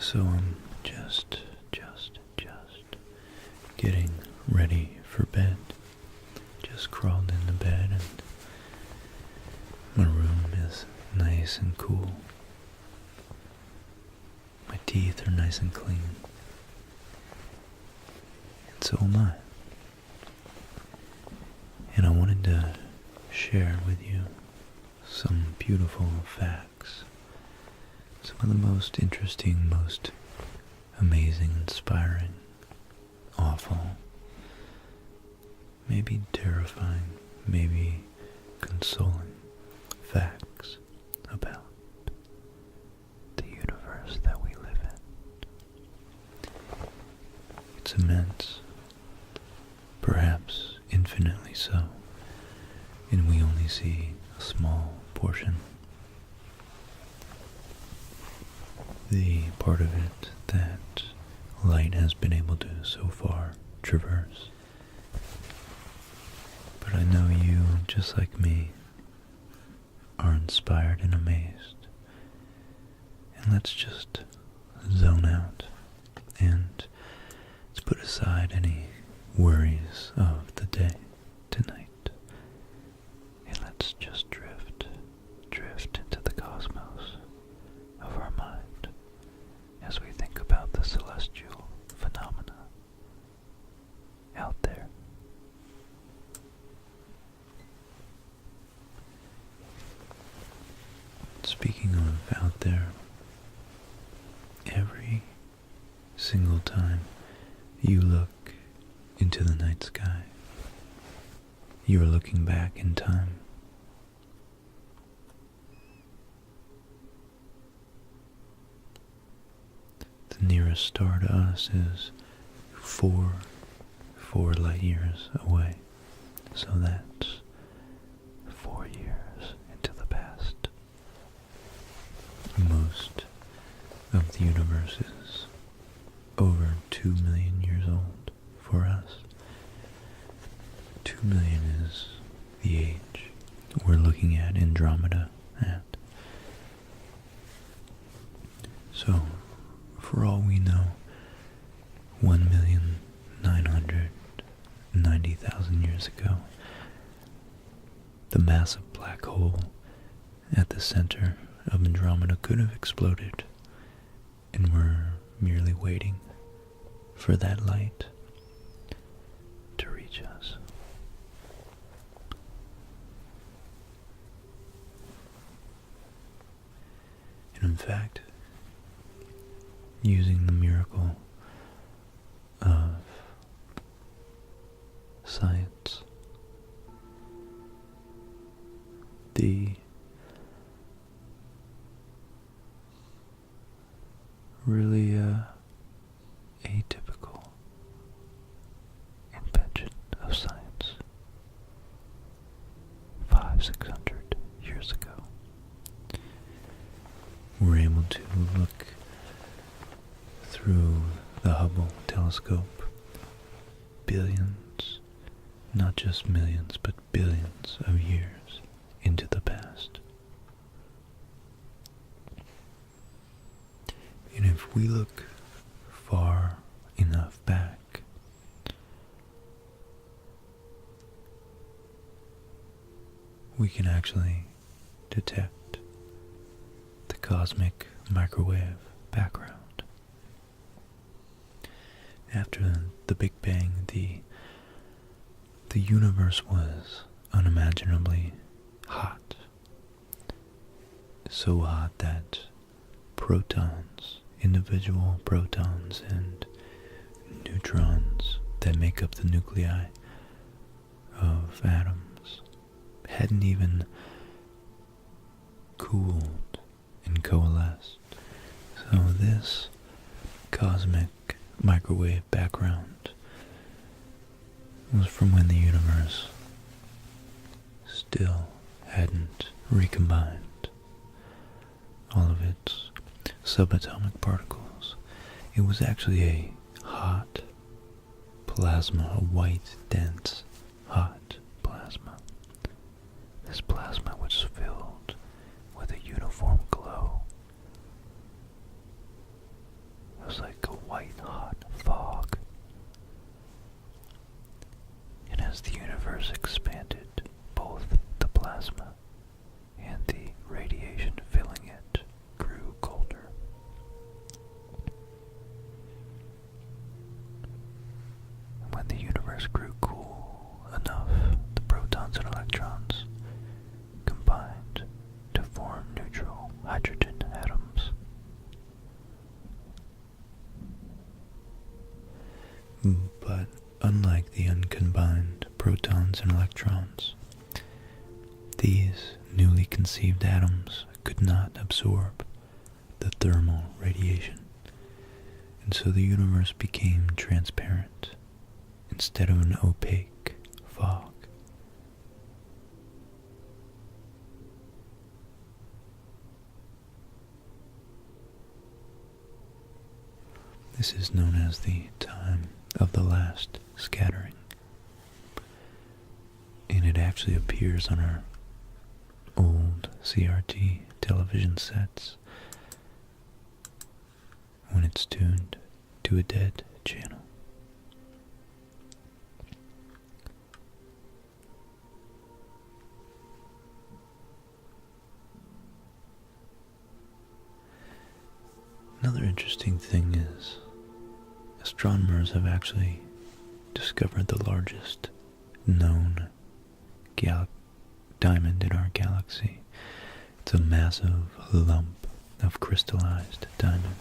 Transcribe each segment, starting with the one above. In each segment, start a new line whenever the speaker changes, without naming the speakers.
So I'm just getting ready for bed. Just crawled into bed and my room is nice and cool. My teeth are nice and clean. And so am I. And I wanted to share with you some beautiful facts. Some of the most interesting, most amazing, inspiring, awful, maybe terrifying, maybe consoling facts about the universe that we live in. It's immense, perhaps infinitely so, and we only see a small portion. The part of it that light has been able to so far traverse. But I know you, just like me, are inspired and amazed. And let's just zone out and let's put aside any worries of the day tonight. And let's just drift into the cosmos of our mind as we think about the celestial phenomena out there. Speaking of out there, every single time you look into the night sky, you are looking back in time. The nearest star to us is four light years away. So that's 4 years into the past. Most of the universe is over 2 million years old for us. 2 million is the age we're looking at Andromeda at. So, for all we know, 1,990,000 years ago, the massive black hole at the center of Andromeda could have exploded, and we're merely waiting for that light to reach us. And in fact, using the miracle of science, the really atypical invention of science 500-600 years ago, we're able to look through the Hubble telescope billions, not just millions, but billions of years into the past. And if we look far enough back, we can actually detect the cosmic microwave background. After the Big Bang, the universe was unimaginably hot. So hot that protons, individual protons and neutrons that make up the nuclei of atoms, hadn't even cooled and coalesced. So this cosmic microwave background was from when the universe still hadn't recombined all of its subatomic particles. It was actually a hot plasma, a white, dense, hot plasma. This plasma was filled with a uniform glow. was like a white hot fog. And as the universe expanded, both the plasma and the radiation filling it grew colder. When the universe grew cool enough, the protons and electrons combined to form neutral hydrogen atoms. But unlike the uncombined protons and electrons, these newly conceived atoms could not absorb the thermal radiation, and so the universe became transparent instead of an opaque fog. This is known as the time of the last scattering, and it actually appears on our old CRT television sets when it's tuned to a dead channel. Another interesting thing is astronomers have actually discovered the largest known diamond in our galaxy. It's a massive lump of crystallized diamond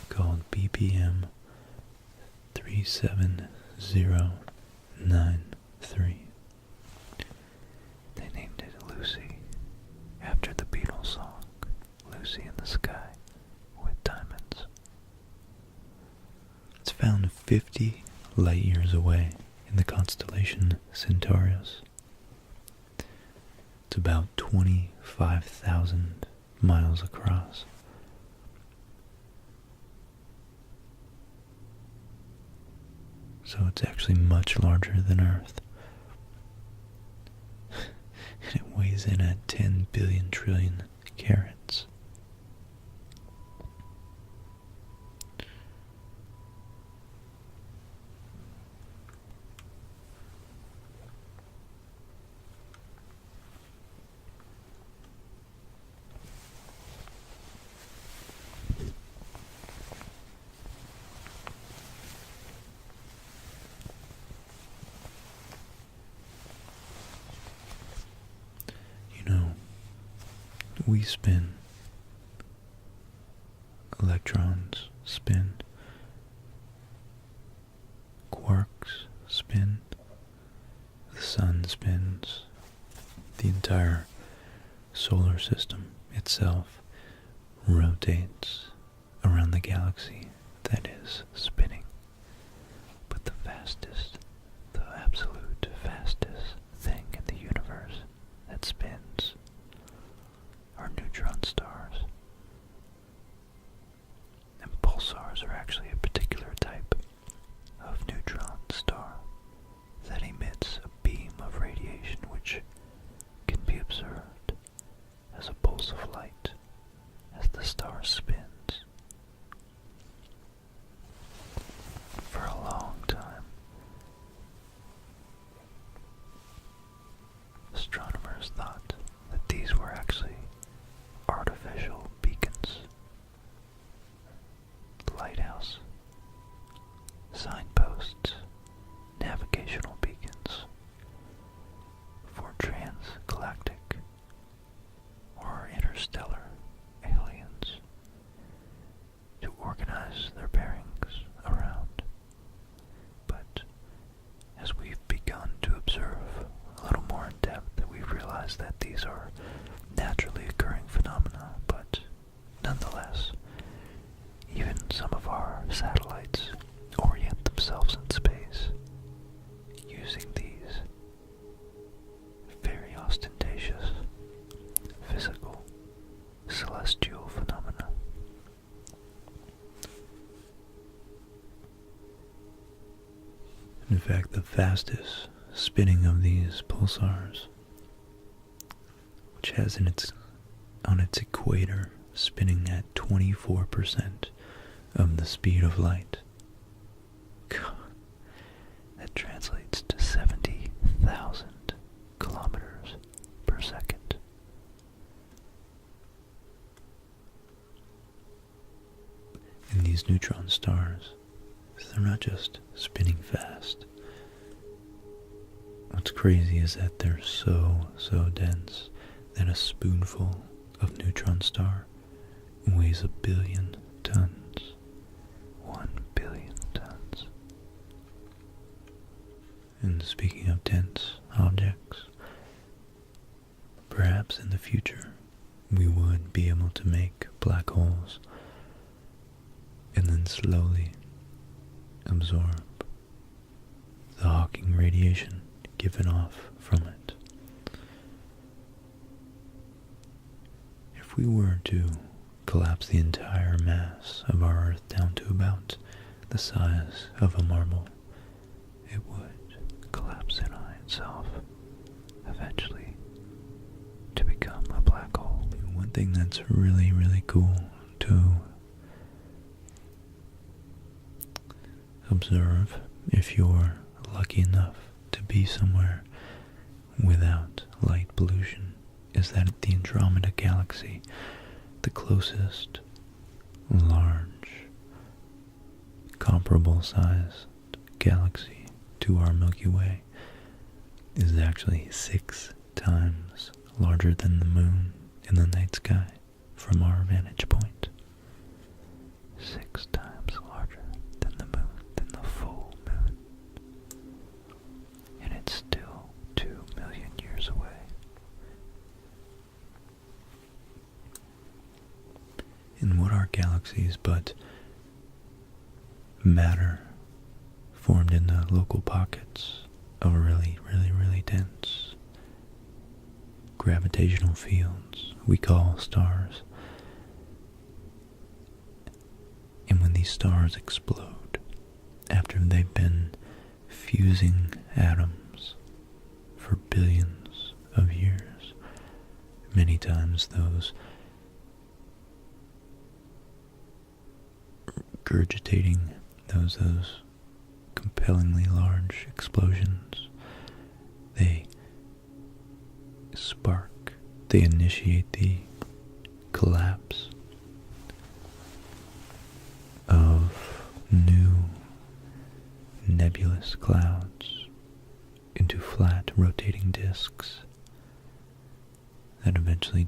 called BPM 37093. They named it Lucy after the Beatles song Lucy in the Sky with Diamonds. It's found 50 light years away in the constellation Centaurus. It's about 25,000 miles across. So it's actually much larger than Earth. And it weighs in at 10 billion trillion carats. We spin, electrons spin, quarks spin, the sun spins, the entire solar system itself rotates around the galaxy that is spinning. But the fastest, the absolute fastest thing in the universe that spins are neutron stars. And pulsars are actually a particular type of neutron star that emits a beam of radiation which can be observed as a pulse of light as the star spins. For a long time, astronomers thought that these were actually artificial beacons, lighthouse, signposts, navigational beacons for transgalactic or interstellar aliens to organize their bearings around. But as we've begun to observe a little more in depth, we've realized that these are naturally occurring phenomena, but nonetheless, even some of our satellites orient themselves in space using these very ostentatious physical celestial phenomena. In fact, the fastest spinning of these pulsars, which has on its equator spinning at 24% of the speed of light. God, that translates to 70,000 kilometers per second. And these neutron stars, they're not just spinning fast. What's crazy is that they're so dense that a spoonful of neutron star weighs 1 billion tons. 1 billion tons. And speaking of dense objects, perhaps in the future we would be able to make black holes and then slowly absorb the Hawking radiation given off from it. If we were to collapse the entire mass of our Earth down to about the size of a marble, it would collapse in on itself eventually to become a black hole. One thing that's really, really cool to observe if you're lucky enough to be somewhere without light pollution is that the Andromeda Galaxy, the closest large comparable sized galaxy to our Milky Way, is actually 6 times larger than the moon in the night sky from our vantage point. 6 times larger than the moon, than the full moon. And it's still 2 million years away. And what are galaxies but matter formed in the local pockets of really, really, really dense gravitational fields we call stars. And when these stars explode, after they've been fusing atoms for billions of years, many times those regurgitating, those compellingly large explosions, they spark, they initiate the collapse of new nebulous clouds into flat rotating disks that eventually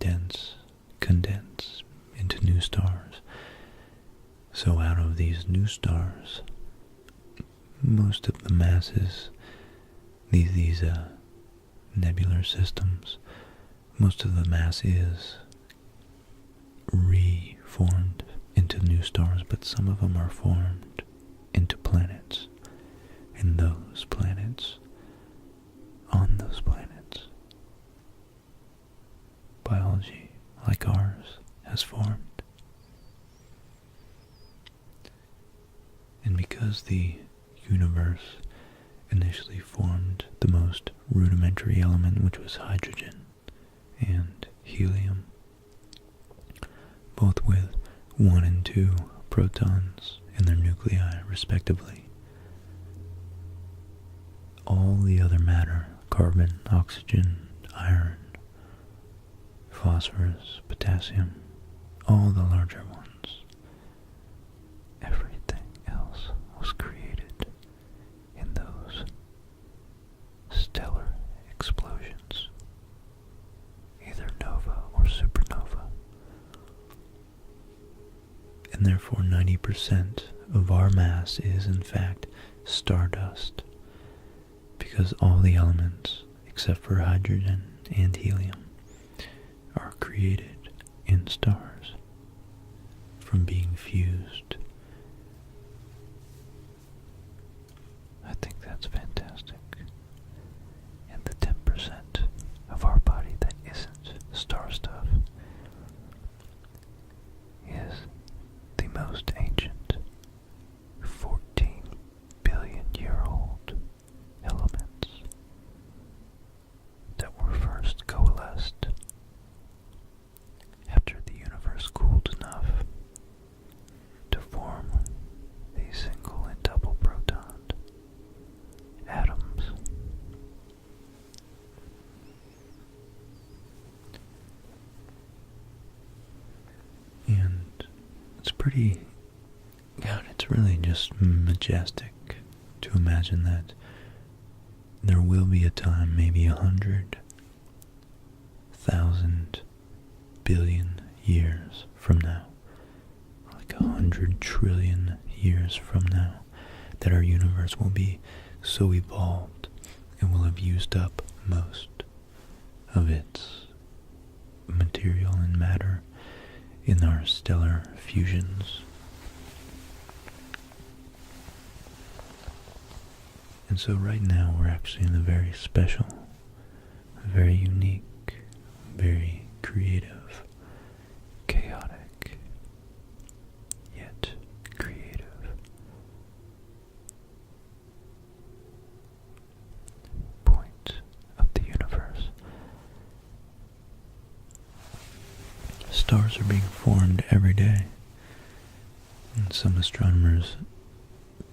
condense into new stars. So out of these new stars, most of the masses, these nebular systems, most of the mass is reformed into new stars, but some of them are formed into planets. And those planets, on those planets, biology like ours has formed. And because the universe initially formed the most rudimentary element, which was hydrogen and helium, both with 1 and 2 protons in their nuclei respectively, all the other matter, carbon, oxygen, iron, phosphorus, potassium, all the larger ones, everything else was created in those stellar explosions, either nova or supernova. And therefore 90% of our mass is in fact stardust, because all the elements except for hydrogen and helium are created in stars from being fused. I think that's fantastic. And the 10% of our body that isn't star stuff is the most ancient 14 billion year old elements that were first coalesced after the universe cooled enough it's pretty, God, it's really just majestic to imagine that there will be a time, maybe 100,000 billion years from now, like 100 trillion years from now, that our universe will be so evolved and will have used up most of its material and matter in our stellar fusions. And so right now we're actually in a very special, very unique, very creative, chaotic, yet creative point of the universe. Stars are being formed every day, and some astronomers'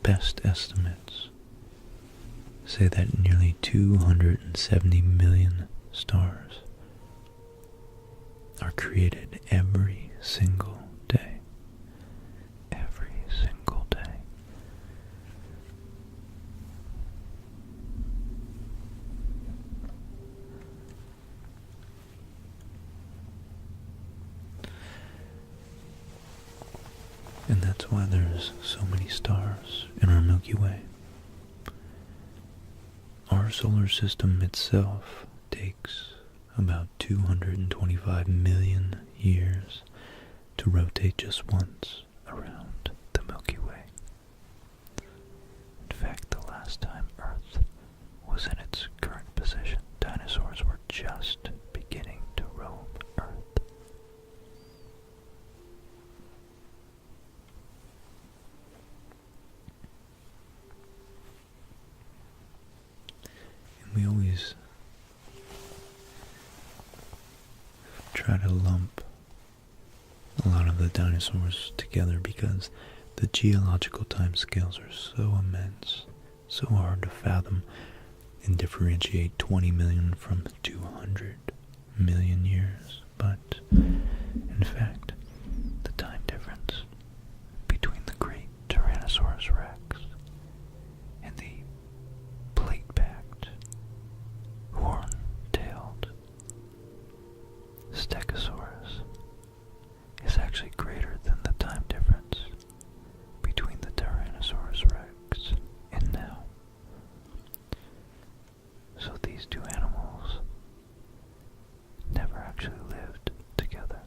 best estimates say that nearly 270 million stars are created every single day. Every single day. And that's why there's so many stars in our Milky Way. Our solar system itself takes about 225 million years to rotate just once around the Milky Way. In fact, the last time Earth was in its current position, dinosaurs were just beginning to roam Earth. We always try to lump a lot of the dinosaurs together because the geological timescales are so immense, so hard to fathom and differentiate 20 million from 200 million years. But in fact, the time difference between the great Tyrannosaurus Rex and the plate-backed, horn-tailed Stegosaurus is actually greater than the time difference between the Tyrannosaurus Rex and now. So these two animals never actually lived together.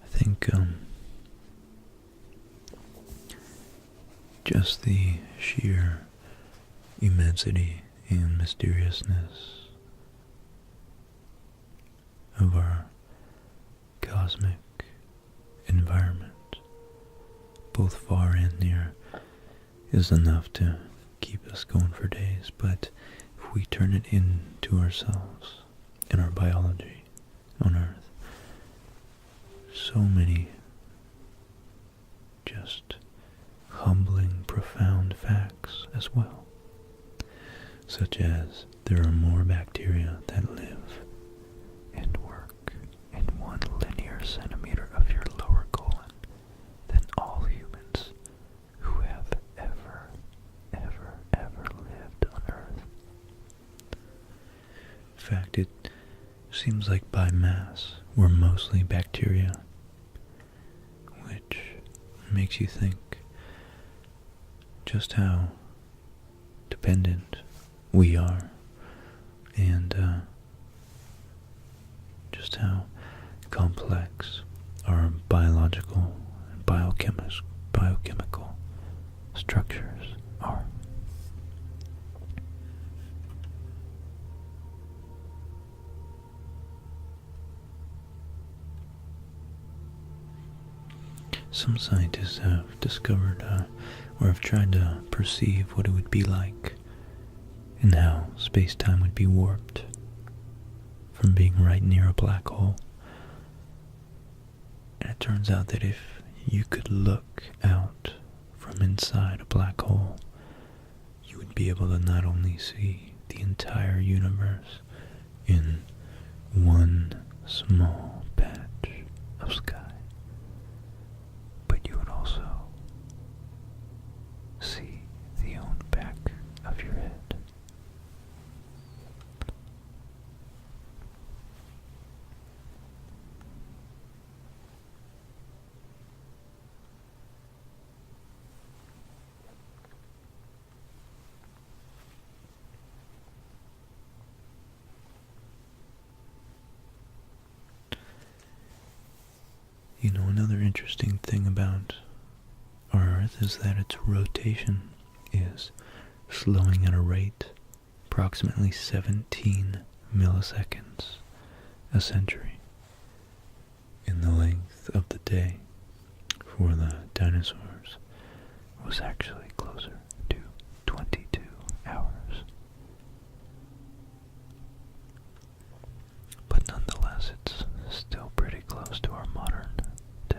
I think just the sheer immensity and mysteriousness of our cosmic environment, both far and near, is enough to keep us going for days. But if we turn it into ourselves and our biology on Earth, so many just humbling, profound facts as well, such as there are more bacteria that live and work in 1 linear centimeter of your lower colon than all humans who have ever lived on Earth. In fact, it seems like by mass we're mostly bacteria, which makes you think just how dependent we are, and just how complex our biological and biochemical structures are. Some scientists have discovered or have tried to perceive what it would be like and how space-time would be warped from being right near a black hole. And it turns out that if you could look out from inside a black hole, you would be able to not only see the entire universe in one small patch of sky, but you would also see the own back of your head. You know, another interesting thing about our Earth is that its rotation is slowing at a rate approximately 17 milliseconds a century. And the length of the day for the dinosaurs was actually closer to 22 hours. But nonetheless, it's still pretty close to our modern day.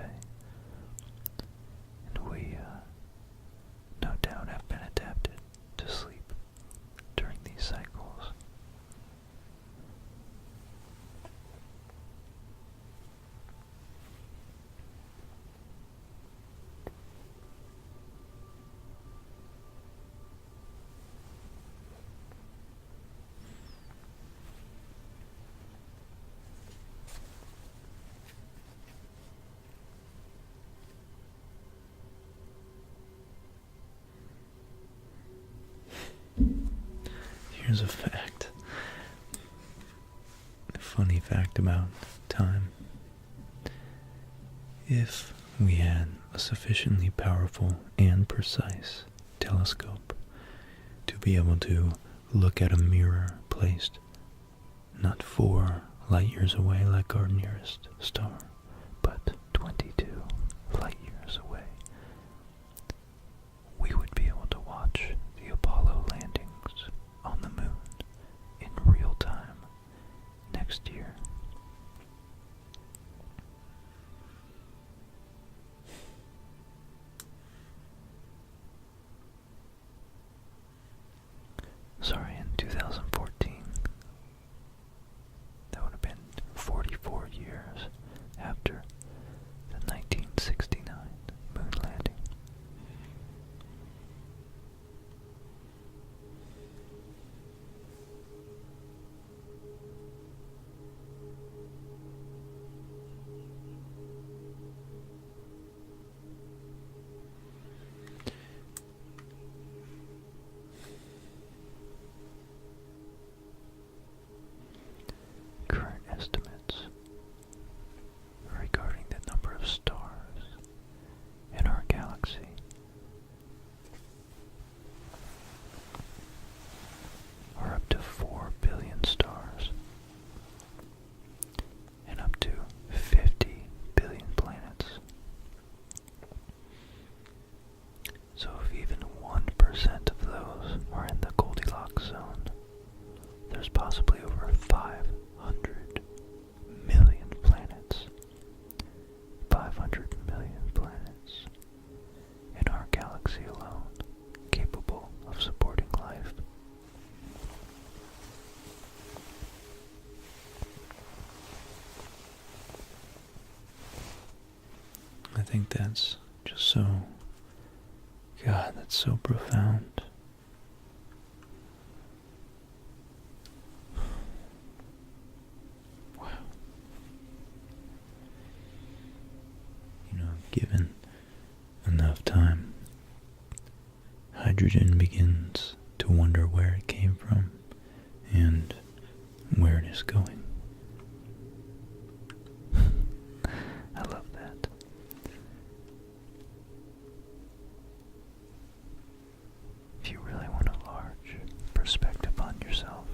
And we, no doubt, have been adapted to sleep during these cycles. Here's a fact. A funny fact about time. If we had a sufficiently powerful and precise telescope to be able to look at a mirror placed not 4 light years away like our nearest star, but 22 light years away, we would be able to watch the Apollo landings on the moon in real time next year. Sorry, in 2014. That would have been 44 years after the 1969 moon landing. Current estimates regarding the number of stars in our galaxy are up to 4 billion stars and up to 50 billion planets. So if even 1% of those are in the Goldilocks zone, there's possibly over 500 million planets. 500 million planets in our galaxy alone capable of supporting life. I think that's just so, God, that's so profound. Wow. You know, given enough time, hydrogen begins to wonder where it came from and where it is going. I love that. If you really want a large perspective on yourself,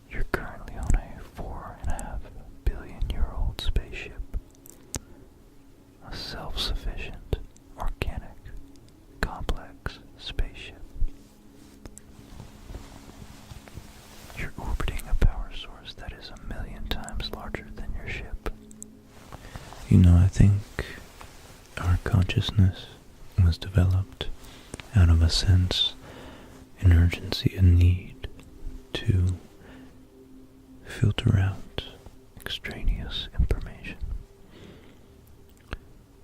you're currently on a 4.5 billion-year-old spaceship. A self-sufficient, organic, complex spaceship. I think our consciousness was developed out of a sense, an urgency, a need to filter out extraneous information.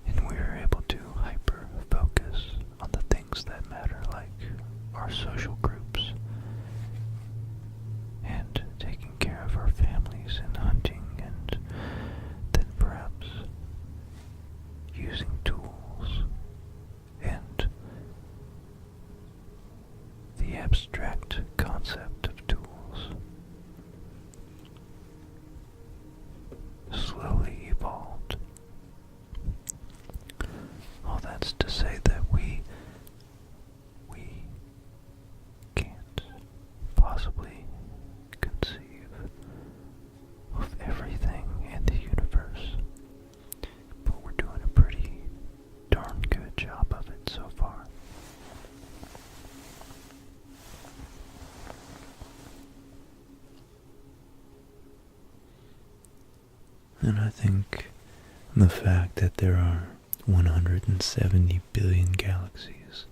And we are able to hyper-focus on the things that matter, like our social groups, and taking care of our families, and hunting, and then perhaps using tools, and the abstract concept of tools slowly evolved. All that's to say that we can't possibly conceive of everything in the universe, but we're doing a pretty darn good job of it so far. And I think the fact that there are 170 billion galaxies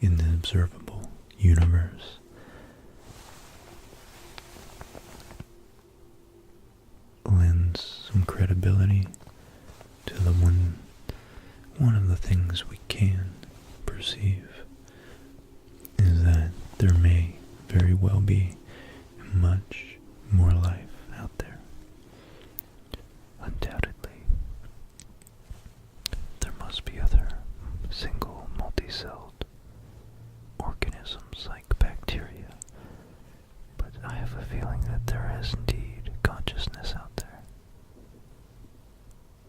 in the observable universe lends some credibility to the one of the things we can perceive is that there may very well be much more life out there. Undoubtedly, there must be other single multi-celled organisms like bacteria, but I have a feeling that there is indeed consciousness out there.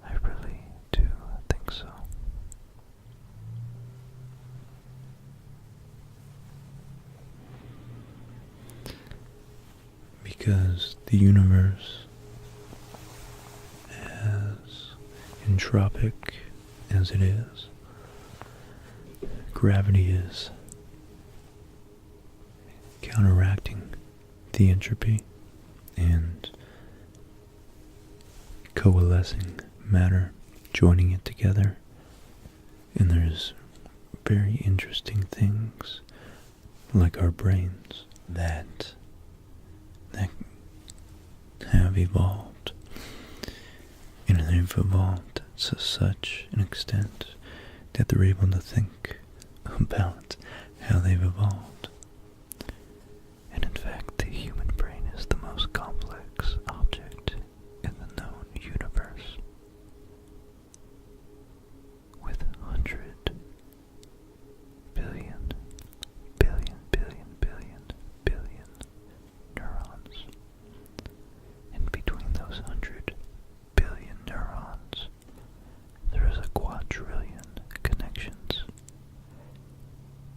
I really do think so. Because the universe, as entropic as it is, gravity is counteracting the entropy and coalescing matter, joining it together. And there's very interesting things like our brains that have evolved, and they've evolved to such an extent that they're able to think about how they've evolved. And in fact, the human brain is the most complex object in the known universe, with 100 billion neurons. And between those 100 billion neurons, there is a quadrillion connections.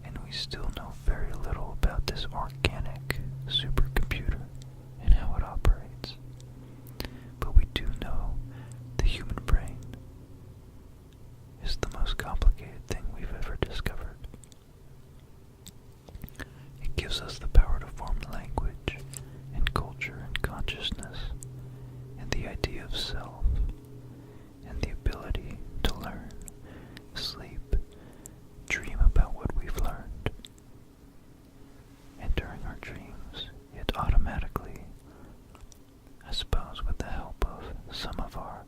And we still know very little about this organic supercomputer and how it operates. But we do know the human brain is the most complicated thing we've ever discovered. It gives us the power to form language and culture and consciousness and the idea of self and the ability to learn, sleep, dream about what we've learned. And during our dreams, it automatically, I suppose with the help of some of our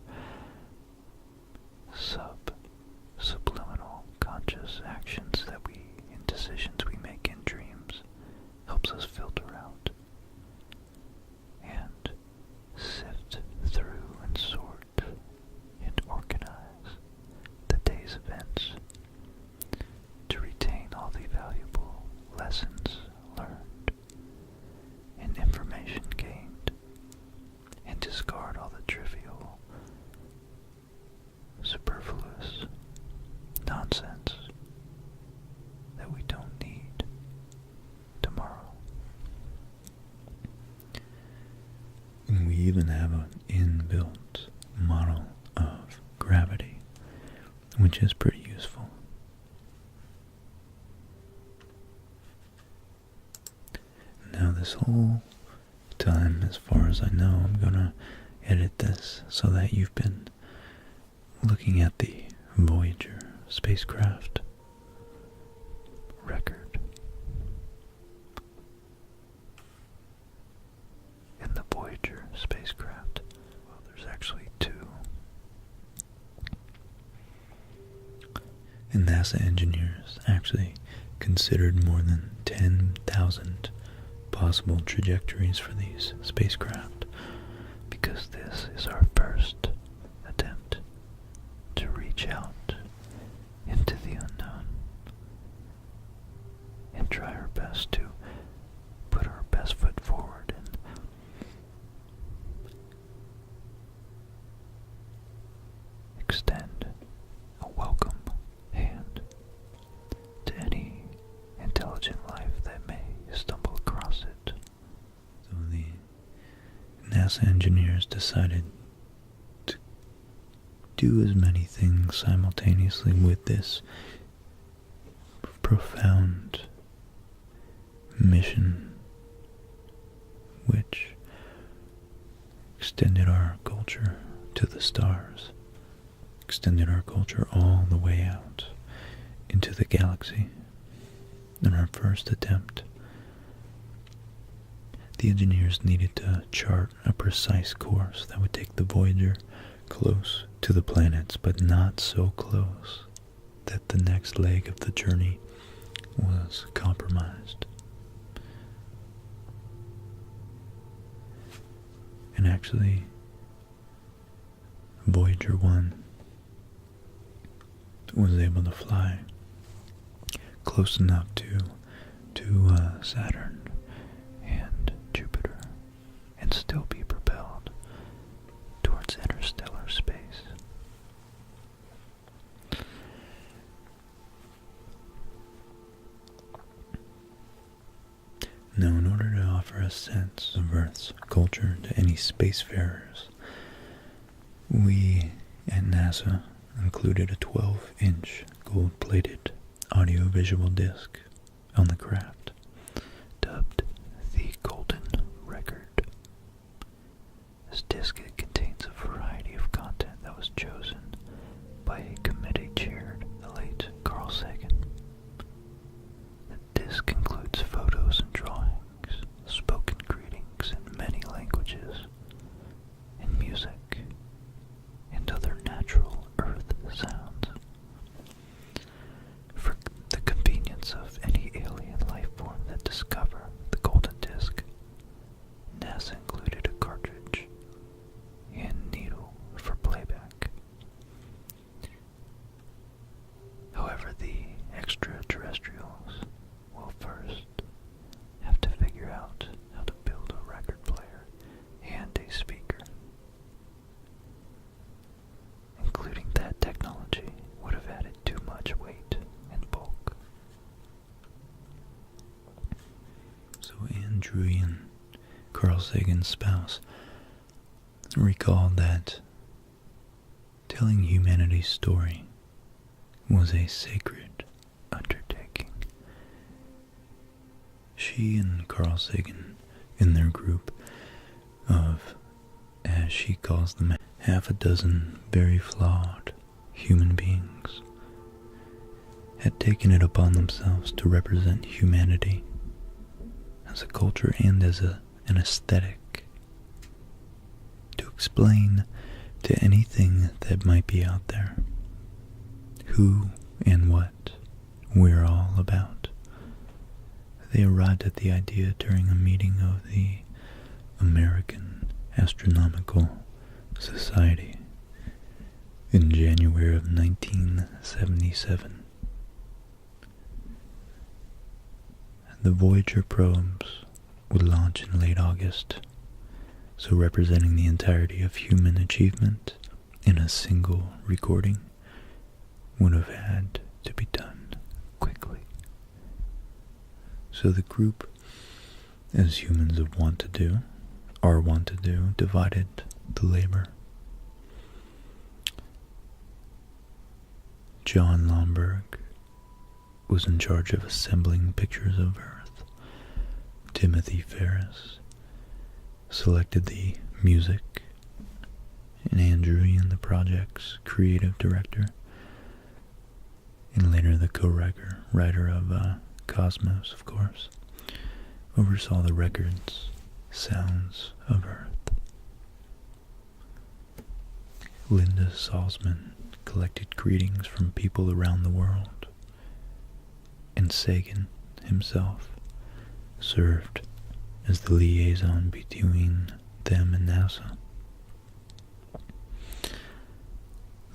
subliminal conscious actions and decisions we make in dreams, helps us filter out and sift through and sort and organize the day's events to retain all the valuable lessons learned and information gained, and discard all the trivial, superfluous nonsense that we don't need tomorrow. And we even have an inbuilt model of gravity, which is pretty useful. Now this whole time, as far as I know, I'm gonna edit this so that you've been looking at the Voyager spacecraft record. In the Voyager spacecraft, well, there's actually two. And NASA engineers actually considered more than 10,000 possible trajectories for these spacecraft, because this is our first attempt to reach out into the unknown and try our best to put our best foot forward and extend a welcome hand to any intelligent life that may stumble across it. So the NASA engineers decided to do as many things simultaneously with this profound mission, which extended our culture to the stars, extended our culture all the way out into the galaxy. In our first attempt, the engineers needed to chart a precise course that would take the Voyager close to the planets, but not so close that the next leg of the journey was compromised. And actually, Voyager 1 was able to fly close enough to Saturn and Jupiter and still be propelled towards interstellar space. Now, in order to offer a sense of Earth's culture to any spacefarers, we at NASA included a 12-inch gold-plated audiovisual disc on the craft, dubbed the Golden Record. This disc contains a variety of content that was chosen by a committee chaired the late Carl Sagan. The disc includes photos and drawings, spoken greetings in many languages, and music, and other natural Earth sounds. For the convenience of any alien life form that discover the golden disc, NASA included a cartridge and needle for playback. However, the extraterrestrials will first have to figure out how to build a record player and a speaker. Including that technology would have added too much weight and bulk. So Andrew Ian, Carl Sagan's spouse, recalled that telling humanity's story was a sacred undertaking. She and Carl Sagan, in their group of, as she calls them, half a dozen very flawed human beings, had taken it upon themselves to represent humanity as a culture and as an aesthetic, to explain to anything that might be out there who and what we're all about. They arrived at the idea during a meeting of the American Astronomical Society in January of 1977. The Voyager probes would launch in late August, so representing the entirety of human achievement in a single recording would have had to be done quickly. So the group, as humans are wont to do, divided the labor. John Lomberg was in charge of assembling pictures of Earth. Timothy Ferris selected the music and Andrewian, the project's creative director, and later the co-writer of Cosmos, of course, oversaw the record's Sounds of Earth. Linda Salzman collected greetings from people around the world, and Sagan himself served as the liaison between them and NASA.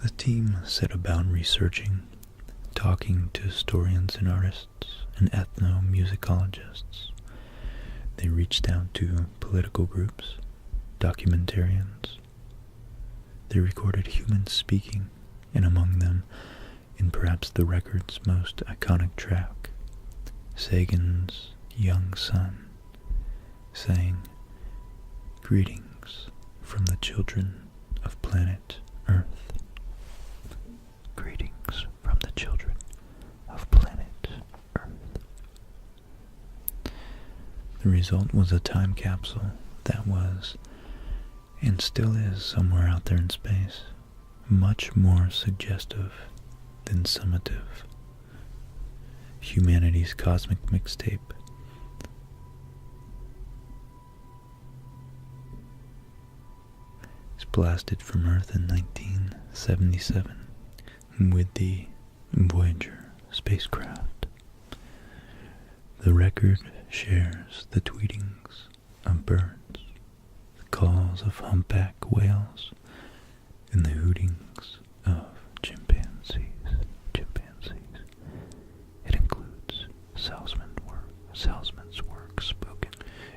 The team set about researching, talking to historians and artists and ethnomusicologists. They reached out to political groups, documentarians. They recorded humans speaking, and among them, in perhaps the record's most iconic track, Sagan's young son sang, "Greetings from the children of planet Earth." Greetings from the children of planet Earth. The result was a time capsule that was, and still is, somewhere out there in space, much more suggestive than summative. Humanity's cosmic mixtape. It's blasted from Earth in 1977 with the Voyager spacecraft. The record shares the tweetings of birds, the calls of humpback whales, and the hootings of chimpanzees. It includes Salzman's work spoken.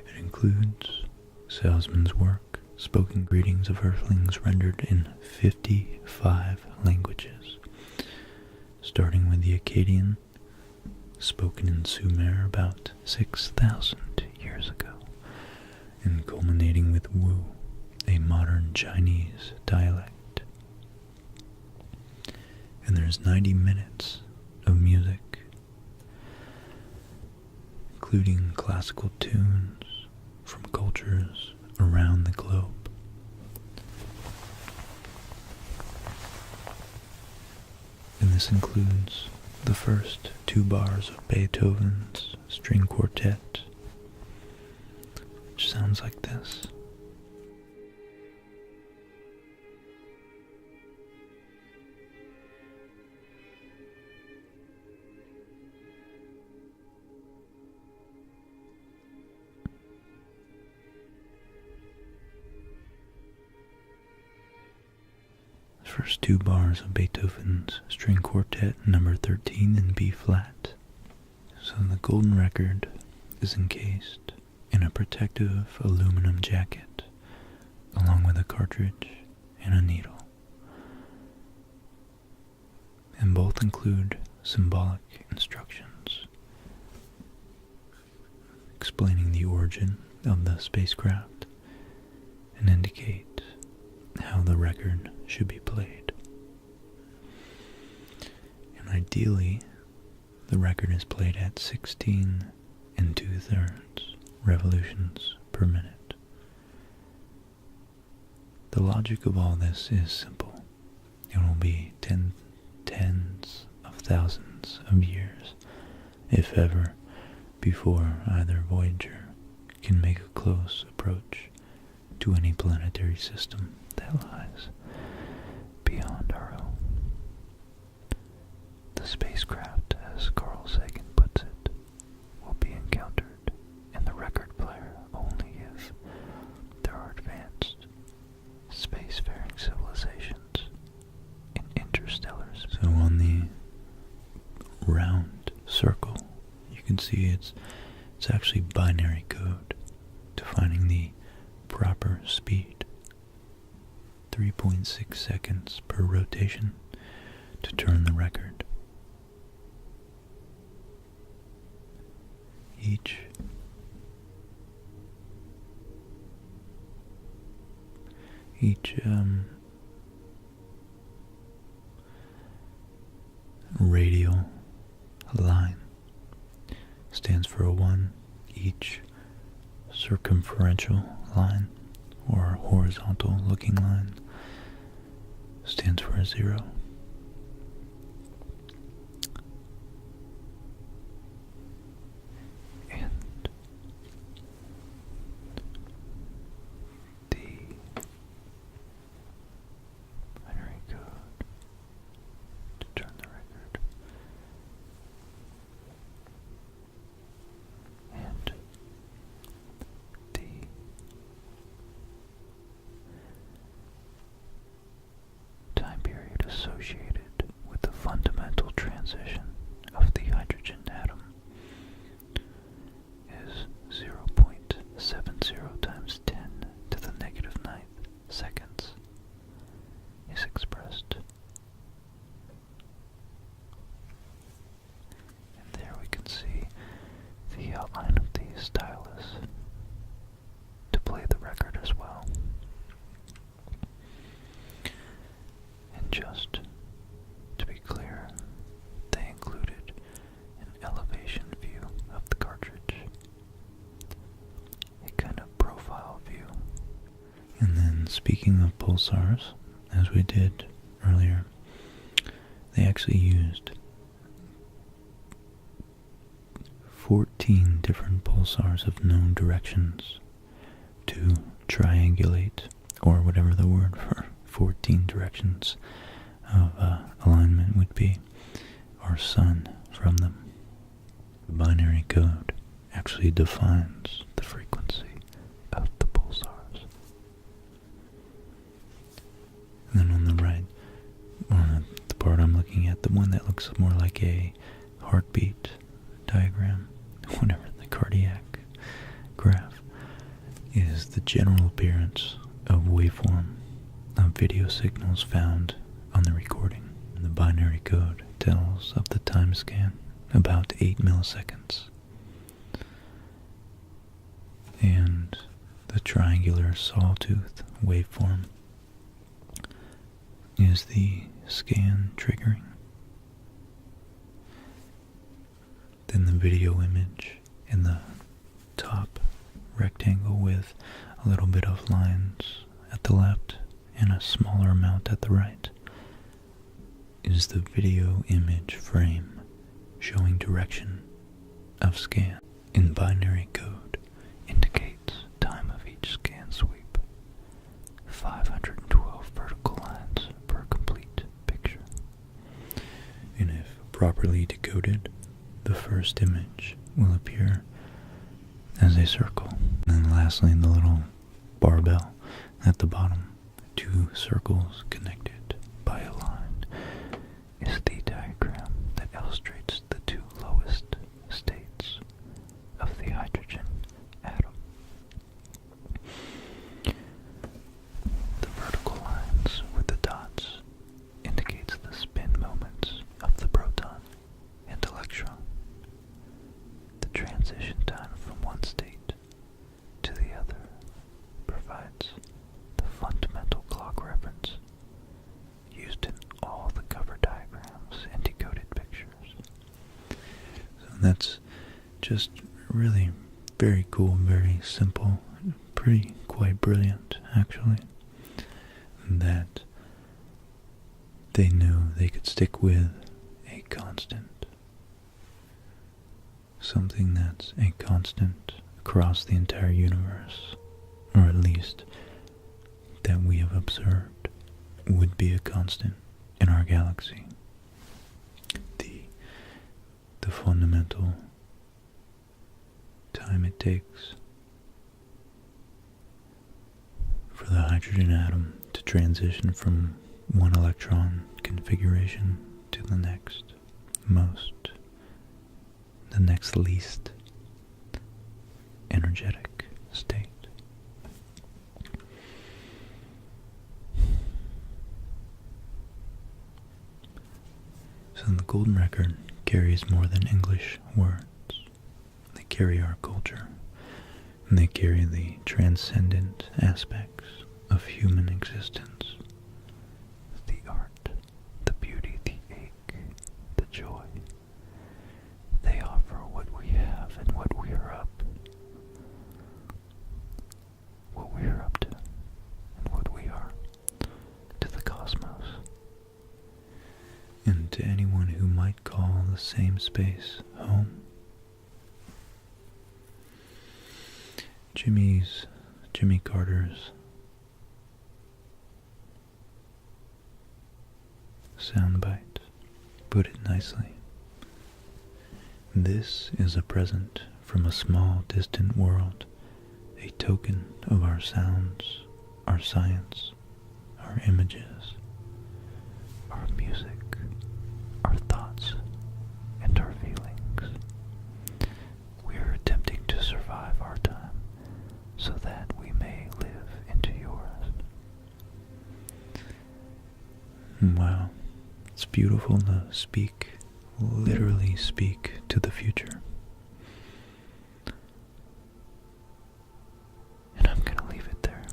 It includes Salzman's work, spoken greetings of Earthlings rendered in 55 languages, starting with the Akkadian, spoken in Sumer about 6,000 years ago, and culminating with Wu, a modern Chinese dialect. And there's 90 minutes of music, including classical tunes from cultures around the globe. And this includes the first 2 bars of Beethoven's string quartet, which sounds like this. First 2 bars of Beethoven's string quartet number 13 in B flat. So the golden record is encased in a protective aluminum jacket, along with a cartridge and a needle. And both include symbolic instructions explaining the origin of the spacecraft and indicate how the record should be played. And ideally, the record is played at 16 2/3 revolutions per minute. The logic of all this is simple. It will be tens of thousands of years, if ever, before either Voyager can make a close approach to any planetary system that lies beyond our own. The spacecraft, as Carl Sagan puts it, will be encountered in the record player only if there are advanced spacefaring civilizations in interstellar space. So on the round circle, you can see it's actually binary code defining the proper speed. 3.6 seconds per rotation to turn the record. Each radial line stands for a 1. Each circumferential line or horizontal looking line stands for a 0. And the binary code to turn the record. And the time period associated with the fundamental transition of the hydrogen atom is 0.70 times 10 to the negative 9th seconds is expressed. And there we can see the outline of the stylus to play the record as well. And just to be clear, they included an elevation view of the cartridge, a kind of profile view. And then, speaking of pulsars, as we did earlier, they actually used 14 different pulsars of known directions to triangulate, or whatever the word for 14 directions of alignment would be, our sun from them. The binary code actually defines the frequency of the pulsars. And then on the right, or the part I'm looking at, the one that looks more like a heartbeat diagram, whatever, the cardiac graph, is the general appearance of waveform of video signals found on the recording. And the binary code tells of the time scan, about 8 milliseconds. And the triangular sawtooth waveform is the scan triggering. Then the video image in the top rectangle with a little bit of lines at the left and a smaller amount at the right is the video image frame showing direction of scan. In binary code indicates time of each scan sweep, 512 vertical lines per complete picture. And if properly decoded, the first image will appear as a circle. And then lastly, in the little barbell at the bottom, 2 circles connected by a line, is the diagram that illustrates the 2 lowest states of the hydrogen atom. The vertical lines with the dots indicates the spin moments of the proton and electron. The transition time from one state to the other provides the fundamental clock reference used in all the cover diagrams and decoded pictures. So that's just really very cool, very simple, pretty quite brilliant actually, that they knew they could stick with a constant. Something that's a constant across the entire universe, or at least that we have observed would be a constant in our galaxy. The fundamental time it takes for the hydrogen atom to transition from one electron configuration to the next least energetic state. So the golden record carries more than English words. They carry our culture, and they carry the transcendent aspects of human existence. The art, the beauty, the ache, the joy. They offer what we have and what we are up to, and what we are to the cosmos. same space, home. Jimmy Carter's soundbite put it nicely. This is a present from a small distant world, a token of our sounds, our science, our images, our music, our thoughts, and our feelings. We are attempting to survive our time so that we may live into yours. Wow, it's beautiful to literally speak to the future. And I'm gonna leave it there.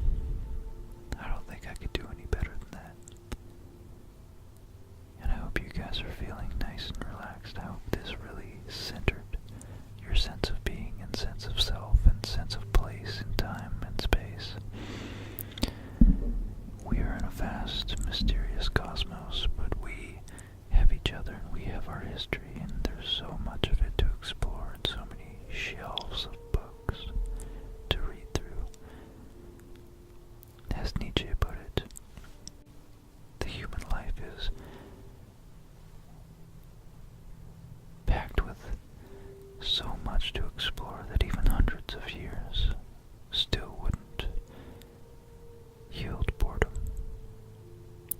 I don't think I could do any better than that. And I hope you guys are feeling nice and relaxed. I hope this really centered your sense of being and sense of self and sense of place and time and space. We are in a vast, mysterious cosmos, but we have each other and we have our history, and there's so much of it to explore and so many shelves of books to read through. As Nietzsche put it, the human life is packed with so much to explore that even hundreds of years still wouldn't yield boredom.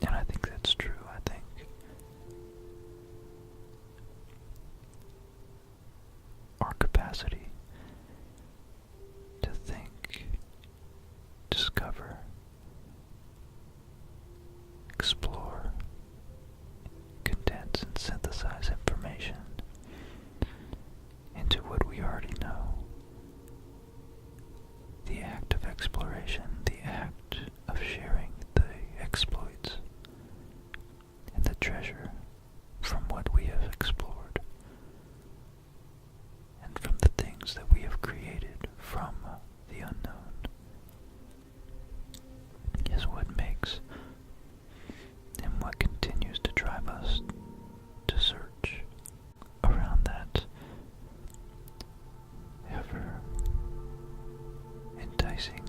And I think that's true. I think our capacity to think, discover, explore, condense and synthesize information into what we already know. The act of exploration, the act of sharing the exploits and the treasure from what we have explored and from the things that we have created from the unknown is what makes and what continues to drive us to search around that ever enticing